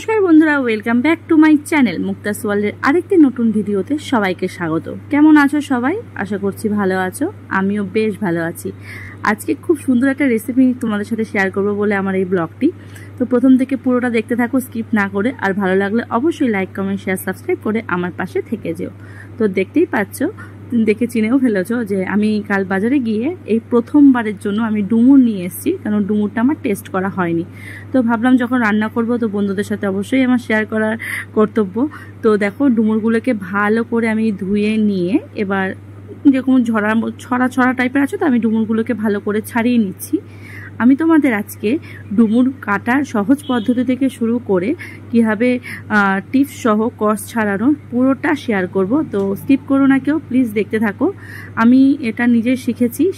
নমস্কার বন্ধুরা, welcome back to my channel Mukta's ওয়ার্ল্ডের আরেকটি নতুন ভিডিওতে সবাইকে স্বাগত। কেমন আছো সবাই? আশা করছি ভালো আছো। আমিও বেশ ভালো আছি। আজকে খুব সুন্দর একটা রেসিপি তোমাদের সাথে শেয়ার করব বলে আমার এই ব্লগটি। তো প্রথম থেকে পুরোটা দেখতে থাকো স্কিপ না করে, আর ভালো লাগলে অবশ্যই লাইক কমেন্ট শেয়ার সাবস্ক্রাইব করে আমার পাশে থেকে যেও। তো দেখতেই পাচ্ছ, দেখে চিনেও ফেলেছো যে আমি কাল বাজারে গিয়ে এই প্রথমবারের জন্য আমি ডুমুর নিয়ে এসেছি, কারণ ডুমুরটা আমার টেস্ট করা হয়নি। তো ভাবলাম যখন রান্না করব তো বন্ধুদের সাথে অবশ্যই আমার শেয়ার করার কর্তব্য। তো দেখো ডুমুরগুলোকে ভালো করে আমি ধুয়ে নিয়ে এবার যেরকম ছড়া টাইপের আছে, তো আমি ডুমুরগুলোকে ভালো করে ছাড়িয়ে নিচ্ছি। আমি তোমাদের আজকে ডুমুর কাটার সহজ পদ্ধতি থেকে শুরু করে কীভাবে টিপস সহ কষ ছাড়ানো পুরোটা শেয়ার করব। তো স্কিপ করো না কেউ, প্লিজ দেখতে থাকো। আমি এটা নিজে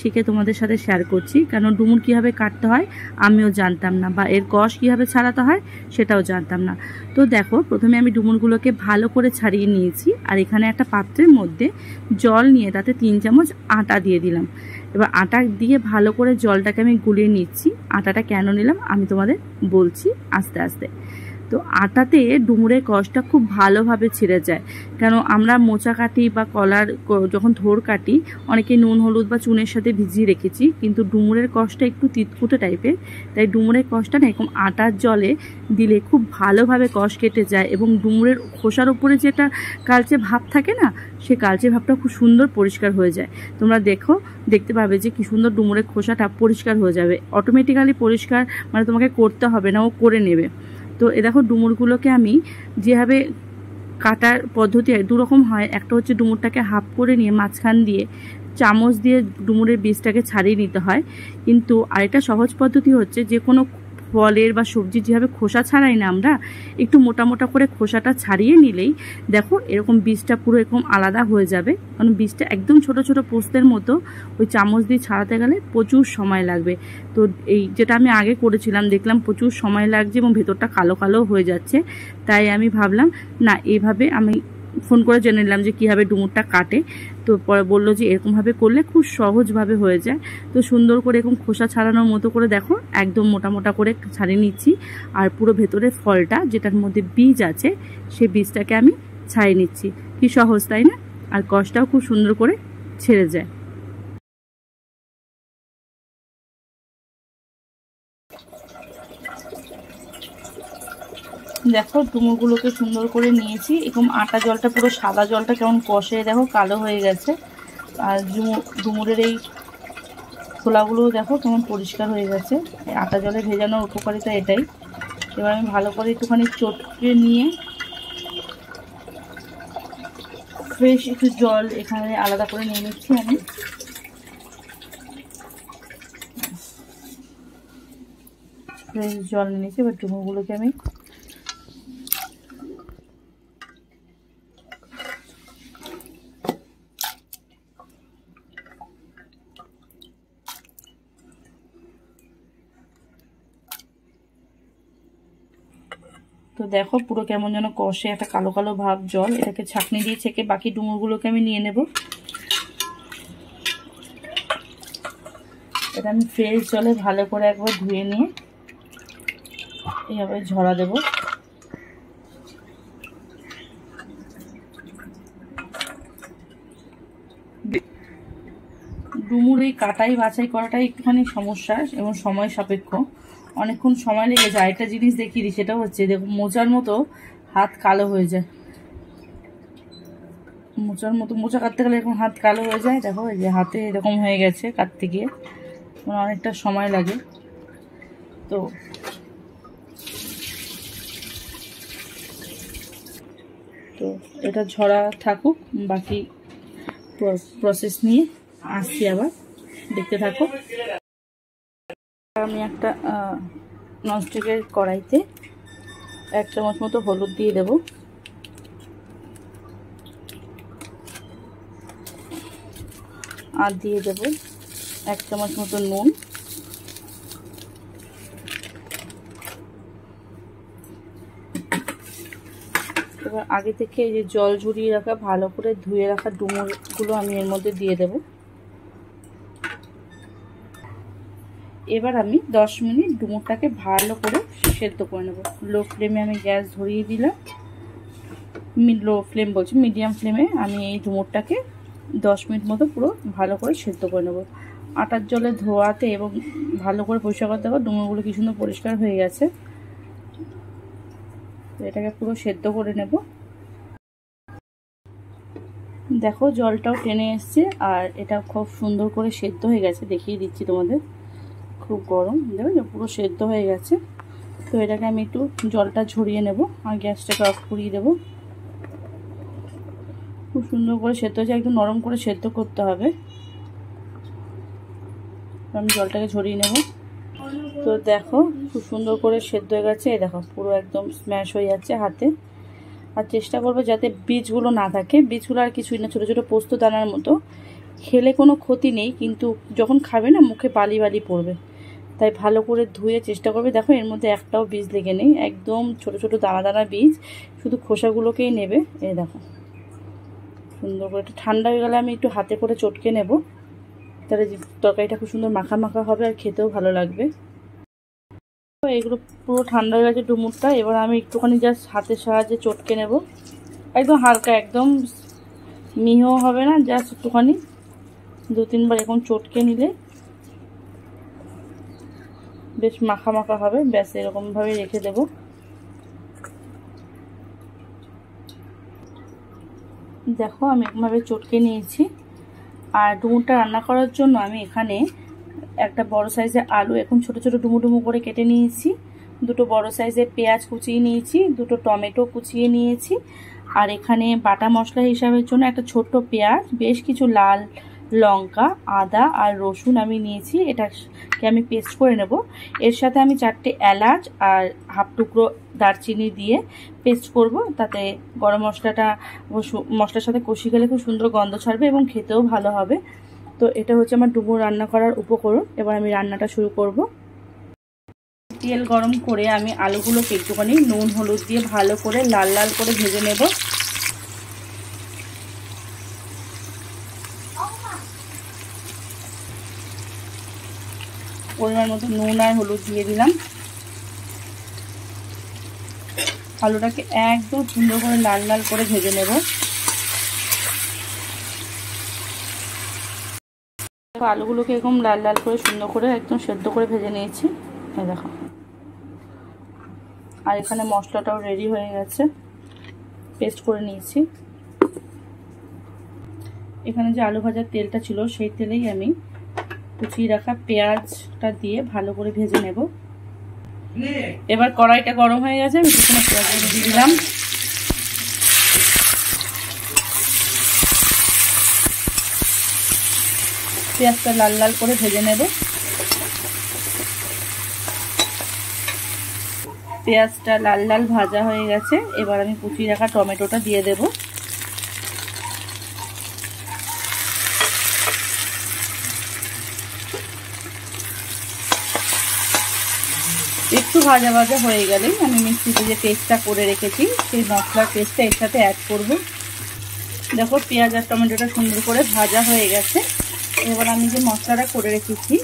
শিখে তোমাদের সাথে শেয়ার করছি, কারণ ডুমুর কীভাবে কাটতে হয় আমিও জানতাম না, বা এর কষ কীভাবে ছাড়াতে হয় সেটাও জানতাম না। তো দেখো প্রথমে আমি ডুমুরগুলোকে ভালো করে ছাড়িয়ে নিয়েছি, আর এখানে একটা পাত্রের মধ্যে জল নিয়ে তাতে 3 চামচ আটা দিয়ে দিলাম। এবার আটা দিয়ে ভালো করে জলটাকে আমি গুলিয়ে নিচ্ছি। আটাটা কেন নিলাম আমি তোমাদের বলছি আস্তে আস্তে। তো আটাতে ডুমুরের কষটা খুব ভালোভাবে ছিঁড়ে যায়, কেন আমরা মোচা কাটি বা কলার যখন থোড় কাটি অনেকে নুন হলুদ বা চুনের সাথে ভিজিয়ে রেখেছি, কিন্তু ডুমুরের কষটা একটু তিতকুটে টাইপের, তাই ডুমুরের কষটা না এরকম আটার জলে দিলে খুব ভালোভাবে কষ কেটে যায়, এবং ডুমুরের খোসার উপরে যে একটা কালচে ভাব থাকে না, সে কালচে ভাবটা খুব সুন্দর পরিষ্কার হয়ে যায়। তোমরা দেখতে পাবে যে কি সুন্দর ডুমুরের খোসাটা পরিষ্কার হয়ে যাবে, অটোমেটিক্যালি পরিষ্কার, মানে তোমাকে করতে হবে না, ও করে নেবে। তো এ দেখো ডুমুরগুলোকে আমি যেভাবে কাটার পদ্ধতি দুরকম হয়, একটা হচ্ছে ডুমুরটাকে হাফ করে নিয়ে মাঝখান দিয়ে চামচ দিয়ে ডুমুরের বীজটাকে ছাড়িয়ে নিতে হয়, কিন্তু আরেকটা সহজ পদ্ধতি হচ্ছে যে কোনো ফলের বা সবজির যেভাবে খোসা ছাড়াই না আমরা, একটু মোটা মোটা করে খোসাটা ছাড়িয়ে নিলেই দেখো এরকম বীজটা পুরো এরকম আলাদা হয়ে যাবে। কারণ বীজটা একদম ছোট ছোট পোস্তের মতো, ওই চামচ দিয়ে ছাড়াতে গেলে প্রচুর সময় লাগবে। তো এই যেটা আমি আগে করেছিলাম দেখলাম প্রচুর সময় লাগছে এবং ভেতরটা কালো কালো হয়ে যাচ্ছে, তাই আমি ভাবলাম না এইভাবে আমি ফোন করে জেনে নিলাম যে কীভাবে ডুমুরটা কাটে। তো পরে বললো যে এরকমভাবে করলে খুব সহজভাবে হয়ে যায়। তো সুন্দর করে এরকম খোসা ছাড়ানোর মতো করে দেখো একদম মোটা মোটা করে ছাড়িয়ে নিচ্ছি, আর পুরো ভেতরের ফলটা যেটার মধ্যে বীজ আছে সেই বীজটাকে আমি ছাড়িয়ে নিচ্ছি। কি সহজ তাই না? আর কষটাও খুব সুন্দর করে ছেড়ে যায়। দেখো ডুমুরগুলোকে সুন্দর করে নিয়েছি, এরকম আটা জলটা পুরো সাদা জলটা কেমন কষে দেখো কালো হয়ে গেছে, আর ডুমুরের এই খোলাগুলো দেখো কেমন পরিষ্কার হয়ে গেছে। আটা জলে ভেজানোর উপকারিতা এটাই। এবার আমি ভালো করে একটুখানি চটকে নিয়ে ফ্রেশ একটু জল এখানে আলাদা করে নিয়ে নিচ্ছি। আমি ফ্রেশ জল নিয়ে নিচ্ছি। এবার ডুমুরগুলোকে আমি তো দেখো পুরো কেমন যেন কষে একটা কালো কালো ভাব জল, এটাকে ছাঁকনি দিয়ে ছেঁকে বাকি ডুমুরগুলোকে আমি নিয়ে নেব। এটা আমি ফ্রেশ জলে ভালো করে একবার ধুয়ে নিয়ে এইভাবে ঝরা দেব। ডুমুর এই কাটাই বাছাই করাটাই একটুখানি সমস্যা এবং সময় সাপেক্ষ, অনেকক্ষণ সময় লেগে যায়। একটা জিনিস দেখিয়ে দিই, সেটা হচ্ছে দেখো মোচার মতো হাত কালো হয়ে যায়, মোচা কাটতে গেলে এরকম হাত কালো হয়ে যায়। দেখো এই যে হাতে এরকম হয়ে গেছে কাটতে গিয়ে, মানে অনেকটা সময় লাগে। তো এটা ঝরা থাকুক, বাকি প্রসেস নিয়ে আসছি আবার, দেখতে থাকো। আমি একটা ননস্টিকের কড়াইতে 1 চামচ মতো হলুদ দিয়ে দেব, আর দিয়ে দেব 1 চামচ মতো নুন, এবার আগে থেকে এই যে জল ঝরিয়ে রাখা ভালো করে ধুয়ে রাখা ডুমুরগুলো আমি এর মধ্যে দিয়ে দেব। এবার আমি 10 মিনিট ডুমুরটাকে ভালো করে সেদ্ধ করে নেব। লো ফ্লেমে আমি গ্যাস ধরিয়ে দিলাম, লো ফ্লেম বলছি মিডিয়াম ফ্লেমে আমি এই ডুমুরটাকে 10 মিনিট মতো পুরো ভালো করে সেদ্ধ করে নেব। আটার জলে ধোয়াতে এবং ভালো করে পরিষ্কার করতে হবে। ডুমুরগুলো কি সুন্দর পরিষ্কার হয়ে গেছে। তো এটাকে পুরো সেদ্ধ করে নেব। দেখো জলটাও টেনে এসছে আর এটা খুব সুন্দর করে সেদ্ধ হয়ে গেছে। দেখিয়ে দিচ্ছি তোমাদের, খুব গরম, দেখো পুরো সেদ্ধ হয়ে গেছে। তো এটাকে আমি একটু জলটা ঝরিয়ে নেব আর গ্যাসটাকে অফ করিয়ে দেবো। খুব সুন্দর করে সেদ্ধ হয়েছে, একটু নরম করে সেদ্ধ করতে হবে। আমি জলটাকে ঝরিয়ে নেব। তো দেখো খুব সুন্দর করে সেদ্ধ হয়ে গেছে। এই দেখো পুরো একদম স্ম্যাশ হয়ে যাচ্ছে হাতে। আর চেষ্টা করবে যাতে বীজগুলো না থাকে। বীজগুলো আর কিছুই না, ছোটো ছোটো পোস্ত দানার মতো, খেলে কোনো ক্ষতি নেই, কিন্তু যখন খাবে না মুখে বালি বালি পড়বে। তাই ভালো করে ধুয়ে চেষ্টা করবে। দেখো এর মধ্যে একটাও বীজ লেগে নেই, একদম ছোট ছোট দানা দানা বীজ, শুধু খোসাগুলোকেই নেবে। এই দেখো সুন্দর করে। একটু ঠান্ডা হয়ে গেলে আমি একটু হাতে করে চটকে নেব, তাহলে তরকারিটা খুব সুন্দর মাখা মাখা হবে আর খেতেও ভালো লাগবে। এগুলো পুরো ঠান্ডা হয়ে গেছে ডুমুরটা। এবার আমি একটুখানি জাস্ট হাতের সাহায্যে চটকে নেব, একদম হালকা, একদম মিহিও হবে না, জাস্ট একটুখানি 2-3 বার এরকম চটকে নিলে বেশ মাখা মাখা হবে। ব্যাস এরকমভাবে রেখে দেব। দেখো আমি এরকমভাবে চটকে নিয়েছি। আর ডুমুরটা রান্না করার জন্য আমি এখানে একটা বড় সাইজের আলু এখন ছোট ছোট ডুমু ডুমু করে কেটে নিয়েছি, 2টো বড় সাইজের পেঁয়াজ কুচিয়ে নিয়েছি, 2টো টমেটো কুচিয়ে নিয়েছি। আর এখানে বাটা মশলা হিসাবের জন্য একটা ছোট্ট পেঁয়াজ, বেশ কিছু লাল লঙ্কা, আদা আর রসুন আমি নিয়েছি। এটাকে আমি পেস্ট করে নেব। এর সাথে আমি 4টে এলাচ আর হাফ টুকরো দারচিনি দিয়ে পেস্ট করব, তাতে গরম মশলাটা মশলার সাথে কষি গেলে খুব সুন্দর গন্ধ ছাড়বে এবং খেতেও ভালো হবে। তো এটা হচ্ছে আমার ডুমুর রান্না করার উপকরণ। এবার আমি রান্নাটা শুরু করব। তেল গরম করে আমি আলুগুলোকে একটুখানি নুন হলুদ দিয়ে ভালো করে লাল লাল করে ভেজে নেব। পরিমাণ মতো নুন আর হলুদ দিয়ে দিলাম। আলুটাকে একদম সুন্দর করে লাল লাল করে ভেজে নেব। আলুগুলোকে এরকম লাল লাল করে সুন্দর করে একদম সেদ্ধ করে ভেজে নিয়েছি। এই দেখো। আর এখানে মশলাটাও রেডি হয়ে গেছে, পেস্ট করে নিয়েছি। এখানে যে আলু ভাজার তেলটা ছিল সেই তেলেই আমি কুচিয়ে রাখা পেঁয়াজটা দিয়ে ভালো করে ভেজে নেব। এবার কড়াইটা গরম হয়ে গেছে, আমি কিছুক্ষণ পেঁয়াজ দিয়ে দিলাম। পেঁয়াজটা লাল লাল করে ভেজে নেব। পেঁয়াজটা লাল লাল ভাজা হয়ে গেছে। এবার আমি কুচিয়ে রাখা টমেটোটা দিয়ে দেব। একটু ভাজা ভাজা হয়ে গেলেই আমি মিক্সিতে যে পেস্টটা করে রেখেছি সেই মশলার পেস্টটা এর সাথে অ্যাড করব। দেখো পেঁয়াজ আর টমেটোটা সুন্দর করে ভাজা হয়ে গেছে। এবার আমি যে মশলাটা করে রেখেছি,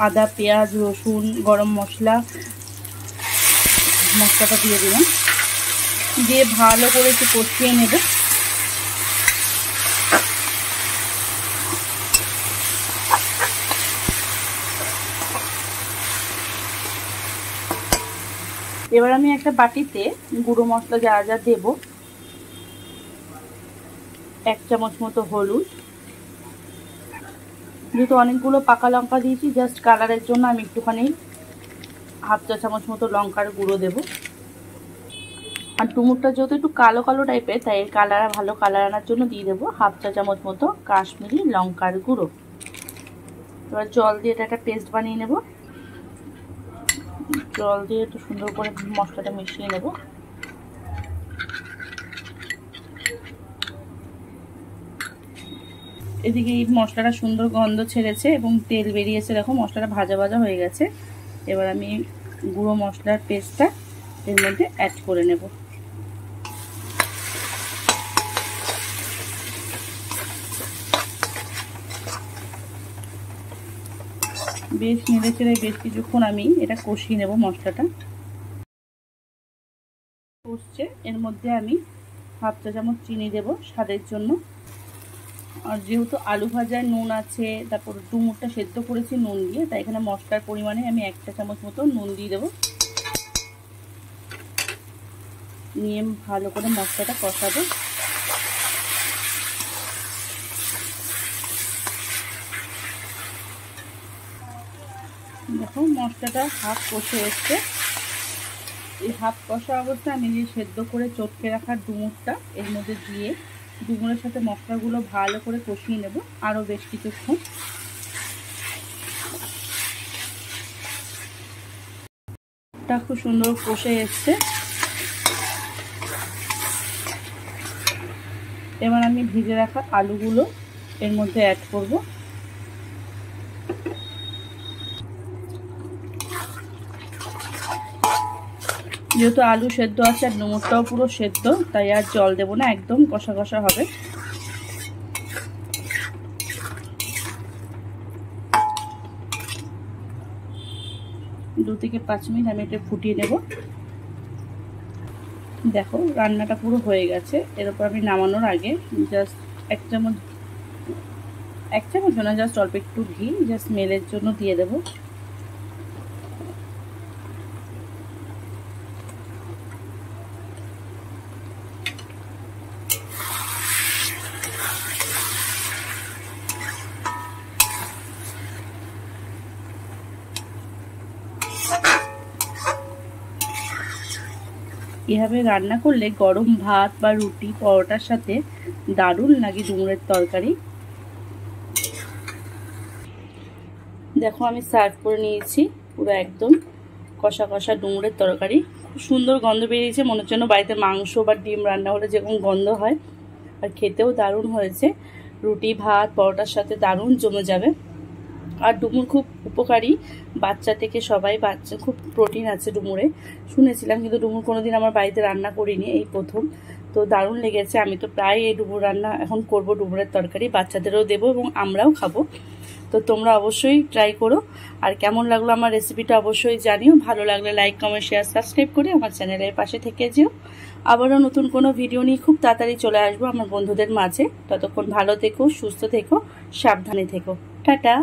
আদা পেঁয়াজ রসুন গরম মশলাটা দিয়ে দিলাম, দিয়ে ভালো করে একটু কষিয়ে নেব। এবার আমি একটা বাটিতে গুঁড়ো মশলা যা যা দেব, 1 চামচ মতো হলুদ, যেহেতু অনেকগুলো পাকা লঙ্কা দিয়েছি জাস্ট কালারের জন্য আমি একটুখানি হাফ চা চামচ মতো লঙ্কার গুঁড়ো দেব। আর ডুমুরটা যেহেতু একটু কালো কালো টাইপের, তাই ভালো কালার আনার জন্য দিয়ে দেবো হাফ চা চামচ মতো কাশ্মীরি লঙ্কার গুঁড়ো। এবার জল দিয়ে এটা একটা পেস্ট বানিয়ে নেব। জল দিয়ে একটু সুন্দর করে মশলাটা মিশিয়ে নেব। এদিকে এই মশলাটা সুন্দর গন্ধ ছেড়েছে এবং তেল বেরিয়েছে, দেখো মশলাটা ভাজা ভাজা হয়ে গেছে। এবার আমি গুঁড়ো মশলার পেস্টটা এর মধ্যে অ্যাড করে নেব। বেশ নেড়ে চেড়ে বেশ কিছুক্ষণ আমি এটা কষিয়ে নেব মশলাটা। এর মধ্যে আমি হাফ চা চামচ চিনি দেব স্বাদের জন্য। আর যেহেতু আলু ভাজায় নুন আছে, তারপর ডুমুরটা সেদ্ধ করেছি নুন দিয়ে, তাই এখানে মশলার পরিমাণে আমি 1 চা চামচ মতো নুন দিয়ে দেবো। নিয়ে ভালো করে মশলাটা কষাবো। দেখো মশলাটা হাফ কষে এসছে। এই হাফ কষা অবস্থায় আমি যে সেদ্ধ করে চটকে রাখা ডুমুরটা এর মধ্যে দিয়ে ডুমুরের সাথে মশলাগুলো ভালো করে কষিয়ে নেব আরও বেশ কিছুক্ষণ। টা খুব সুন্দর কষে এসছে। এবার আমি ভেজে রাখা আলুগুলো এর মধ্যে অ্যাড করব। যেহেতু আলু সেদ্ধ আছে আর ডুমুরটাও পুরো সেদ্ধ, তাই আর জল দেব না, একদম কষা কষা হবে। 2 থেকে 5 মিনিট আমি এটা ফুটিয়ে নেব। দেখো রান্নাটা পুরো হয়ে গেছে। এরপর আমি নামানোর আগে জাস্ট 1 চামচ না, জাস্ট অল্প একটু ঘি জাস্ট স্মেলের জন্য দিয়ে দেবো। এভাবে রান্না করলে গরম ভাত বা রুটি পরোটার সাথে দারুণ লাগে ডুমুরের তরকারি। দেখো আমি সার্ভ করে নিয়েছি পুরো একদম কষা কষা ডুমুরের তরকারি। খুব সুন্দর গন্ধ বেরিয়েছে, মনে হচ্ছে বাড়িতে মাংস বা ডিম রান্না হলে যেরকম গন্ধ হয়। আর খেতেও দারুণ হয়েছে, রুটি ভাত পরোটার সাথে দারুণ জমে যাবে। আর ডুমুর খুব উপকারী, বাচ্চা থেকে সবাই, বাচ্চা খুব প্রোটিন আছে ডুমুরে শুনেছিলাম, কিন্তু ডুমুর কোনোদিন আমার বাড়িতে রান্না করিনি, এই প্রথম। তো দারুণ লেগেছে। আমি তো প্রায় এই ডুমুর রান্না এখন করব, ডুমুরের তরকারি বাচ্চাদেরও দেবো এবং আমরাও খাবো। তো তোমরা অবশ্যই ট্রাই করো। আর কেমন লাগলো আমার রেসিপিটা অবশ্যই জানিও। ভালো লাগলে লাইক কমেন্ট শেয়ার সাবস্ক্রাইব করে আমার চ্যানেলের পাশে থেকে যেও। আবারও নতুন কোনো ভিডিও নিয়ে খুব তাড়াতাড়ি চলে আসবো আমার বন্ধুদের মাঝে। ততক্ষণ ভালো থেকো, সুস্থ থেকো, সাবধানে থেকো। টাটা।